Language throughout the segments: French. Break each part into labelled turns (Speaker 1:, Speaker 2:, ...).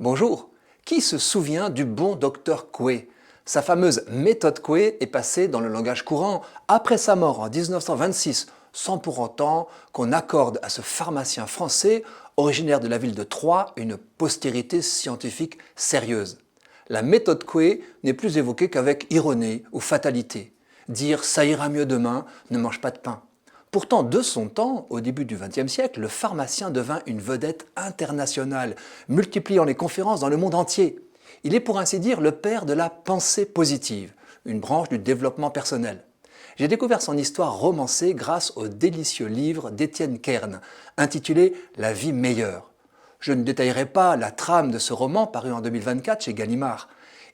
Speaker 1: Bonjour, qui se souvient du bon docteur Coué? Sa fameuse méthode Coué est passée dans le langage courant après sa mort en 1926, sans pour autant qu'on accorde à ce pharmacien français, originaire de la ville de Troyes, une postérité scientifique sérieuse. La méthode Coué n'est plus évoquée qu'avec ironie ou fatalité. Dire « ça ira mieux demain » ne mange pas de pain. Pourtant, de son temps, au début du XXe siècle, le pharmacien devint une vedette internationale, multipliant les conférences dans le monde entier. Il est pour ainsi dire le père de la pensée positive, une branche du développement personnel. J'ai découvert son histoire romancée grâce au délicieux livre d'Étienne Kern, intitulé « La vie meilleure ». Je ne détaillerai pas la trame de ce roman paru en 2024 chez Gallimard.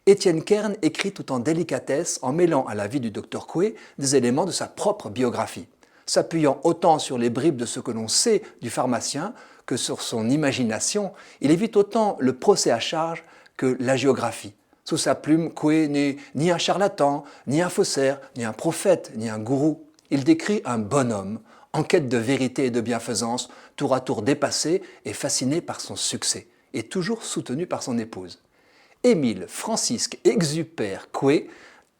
Speaker 1: Étienne Kern écrit tout en délicatesse en mêlant à la vie du docteur Coué des éléments de sa propre biographie, s'appuyant autant sur les bribes de ce que l'on sait du pharmacien que sur son imagination. Il évite autant le procès à charge que la géographie. Sous sa plume, Coué n'est ni un charlatan, ni un faussaire, ni un prophète, ni un gourou. Il décrit un bonhomme, en quête de vérité et de bienfaisance, tour à tour dépassé et fasciné par son succès, et toujours soutenu par son épouse. Émile Francisque Exupère Coué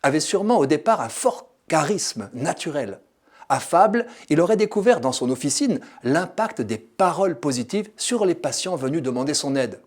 Speaker 1: avait sûrement au départ un fort charisme naturel. Affable, il aurait découvert dans son officine l'impact des paroles positives sur les patients venus demander son aide,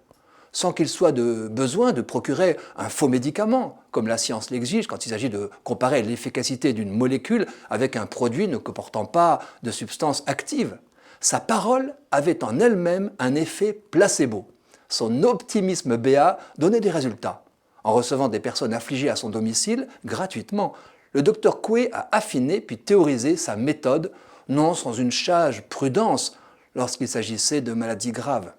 Speaker 1: sans qu'il soit de besoin de procurer un faux médicament, comme la science l'exige quand il s'agit de comparer l'efficacité d'une molécule avec un produit ne comportant pas de substance active. Sa parole avait en elle-même un effet placebo. Son optimisme béat donnait des résultats. En recevant des personnes affligées à son domicile, gratuitement, le docteur Coué a affiné puis théorisé sa méthode, non sans une sage prudence lorsqu'il s'agissait de maladies graves.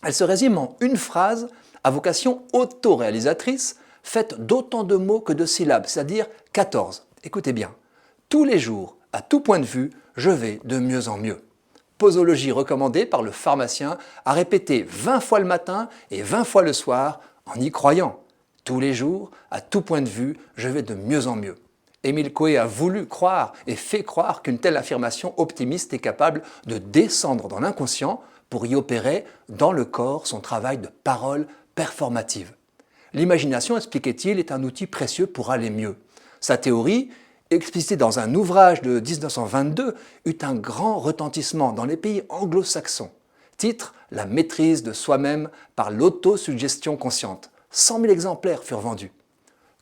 Speaker 1: Elle se résume en une phrase à vocation autoréalisatrice, faite d'autant de mots que de syllabes, c'est-à-dire 14. Écoutez bien. Tous les jours, à tout point de vue, je vais de mieux en mieux. Posologie recommandée par le pharmacien à répéter 20 fois le matin et 20 fois le soir en y croyant. Tous les jours, à tout point de vue, je vais de mieux en mieux. Émile Coué a voulu croire et fait croire qu'une telle affirmation optimiste est capable de descendre dans l'inconscient pour y opérer dans le corps son travail de parole performative. L'imagination, expliquait-il, est un outil précieux pour aller mieux. Sa théorie, explicitée dans un ouvrage de 1922, eut un grand retentissement dans les pays anglo-saxons. Titre « La maîtrise de soi-même par l'autosuggestion consciente ». 100 000 exemplaires furent vendus.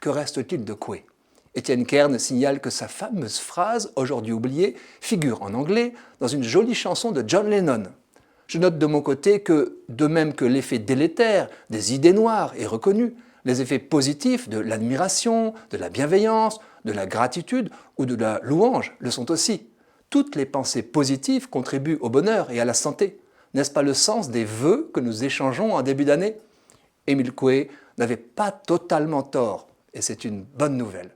Speaker 1: Que reste-t-il de Coué? Étienne Kern signale que sa fameuse phrase, aujourd'hui oubliée, figure en anglais dans une jolie chanson de John Lennon. Je note de mon côté que, de même que l'effet délétère des idées noires est reconnu, les effets positifs de l'admiration, de la bienveillance, de la gratitude ou de la louange le sont aussi. Toutes les pensées positives contribuent au bonheur et à la santé. N'est-ce pas le sens des vœux que nous échangeons en début d'année? Émile Coué n'avait pas totalement tort, et c'est une bonne nouvelle.